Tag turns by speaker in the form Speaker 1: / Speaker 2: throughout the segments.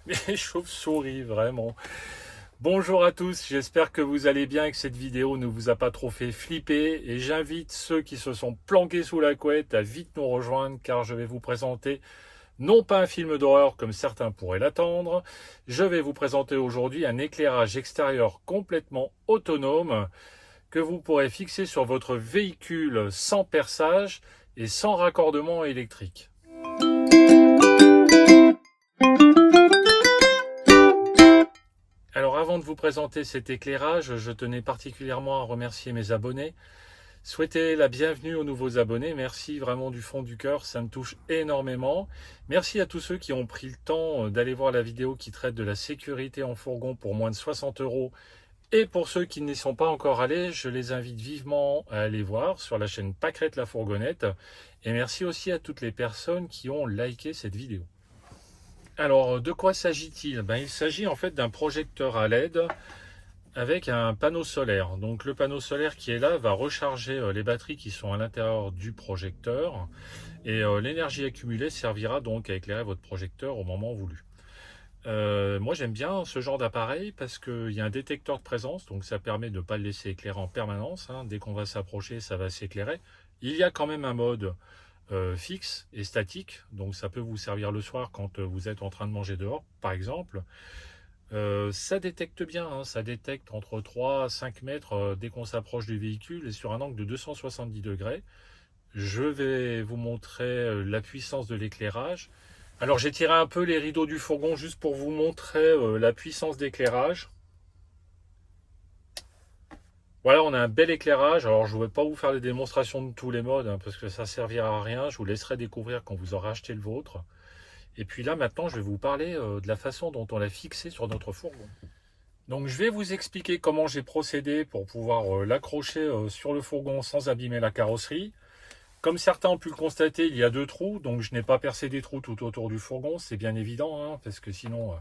Speaker 1: Les chauves-souris, vraiment. Bonjour à tous, j'espère que vous allez bien et que cette vidéo ne vous a pas trop fait flipper. Et j'invite ceux qui se sont planqués sous la couette à vite nous rejoindre car je vais vous présenter non pas un film d'horreur comme certains pourraient l'attendre, je vais vous présenter aujourd'hui un éclairage extérieur complètement autonome que vous pourrez fixer sur votre véhicule sans perçage et sans raccordement électrique. Alors avant de vous présenter cet éclairage, je tenais particulièrement à remercier mes abonnés. Souhaiter la bienvenue aux nouveaux abonnés, merci vraiment du fond du cœur, ça me touche énormément. Merci à tous ceux qui ont pris le temps d'aller voir la vidéo qui traite de la sécurité en fourgon pour moins de 60 €. Et pour ceux qui n'y sont pas encore allés, je les invite vivement à aller voir sur la chaîne Pâquerette la Fourgonnette. Et merci aussi à toutes les personnes qui ont liké cette vidéo. Alors, de quoi s'agit-il? Il s'agit en fait d'un projecteur à LED avec un panneau solaire. Donc le panneau solaire qui est là va recharger les batteries qui sont à l'intérieur du projecteur et l'énergie accumulée servira donc à éclairer votre projecteur au moment voulu. Moi j'aime bien ce genre d'appareil parce qu'il y a un détecteur de présence, donc ça permet de ne pas le laisser éclairer en permanence, hein. Dès qu'on va s'approcher, ça va s'éclairer. Il y a quand même un mode fixe et statique, donc ça peut vous servir le soir quand vous êtes en train de manger dehors, par exemple. Ça détecte bien, hein, ça détecte entre 3 à 5 mètres dès qu'on s'approche du véhicule et sur un angle de 270 degrés. Je vais vous montrer la puissance de l'éclairage. Alors j'ai tiré un peu les rideaux du fourgon juste pour vous montrer la puissance d'éclairage. Voilà, on a un bel éclairage. Alors je ne vais pas vous faire les démonstrations de tous les modes hein, parce que ça ne servira à rien. Je vous laisserai découvrir quand vous aurez acheté le vôtre. Et puis là maintenant je vais vous parler de la façon dont on l'a fixé sur notre fourgon. Donc je vais vous expliquer comment j'ai procédé pour pouvoir l'accrocher sur le fourgon sans abîmer la carrosserie. Comme certains ont pu le constater, il y a deux trous, donc je n'ai pas percé des trous tout autour du fourgon, c'est bien évident, hein, parce que sinon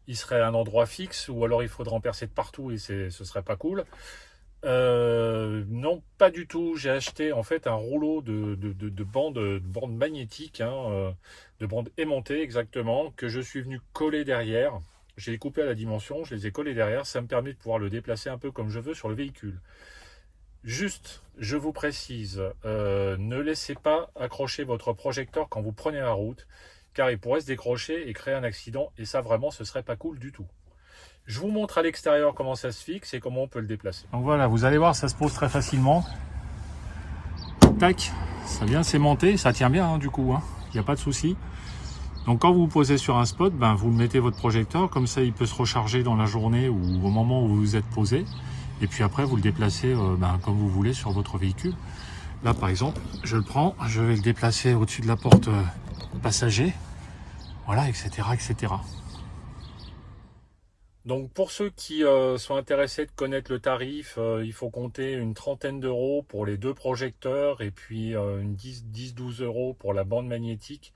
Speaker 1: il serait à un endroit fixe, ou alors il faudrait en percer de partout et ce serait pas cool. Non, pas du tout, j'ai acheté en fait un rouleau de bandes magnétiques, hein, de bandes aimantées exactement, que je suis venu coller derrière. J'ai coupé à la dimension, je les ai collés derrière, ça me permet de pouvoir le déplacer un peu comme je veux sur le véhicule. Juste, je vous précise, ne laissez pas accrocher votre projecteur quand vous prenez la route, car il pourrait se décrocher et créer un accident, et ça vraiment ce serait pas cool du tout. Je vous montre à l'extérieur comment ça se fixe et comment on peut le déplacer. Donc voilà, vous allez voir, ça se pose très facilement. Tac, ça vient s'aimanter, ça tient bien hein, du coup, hein, il n'y a pas de souci. Donc quand vous vous posez sur un spot, vous mettez votre projecteur, comme ça il peut se recharger dans la journée ou au moment où vous vous êtes posé. Et puis après vous le déplacez comme vous voulez sur votre véhicule. Là par exemple, je le prends, je vais le déplacer au-dessus de la porte passager. Voilà, etc. etc. Donc pour ceux qui sont intéressés de connaître le tarif, il faut compter une trentaine d'euros pour les deux projecteurs et puis une 10-12 euros pour la bande magnétique.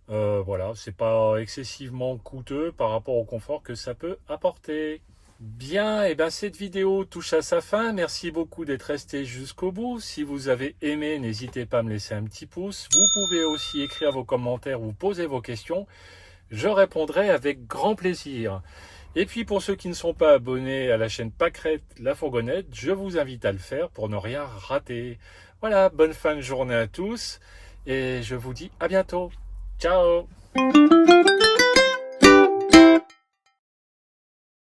Speaker 1: Voilà, c'est pas excessivement coûteux par rapport au confort que ça peut apporter. Bien, et cette vidéo touche à sa fin. Merci beaucoup d'être resté jusqu'au bout. Si vous avez aimé, n'hésitez pas à me laisser un petit pouce. Vous pouvez aussi écrire vos commentaires ou poser vos questions. Je répondrai avec grand plaisir. Et puis pour ceux qui ne sont pas abonnés à la chaîne Pâquerette la Fourgonnette, je vous invite à le faire pour ne rien rater. Voilà, bonne fin de journée à tous et je vous dis à bientôt. Ciao!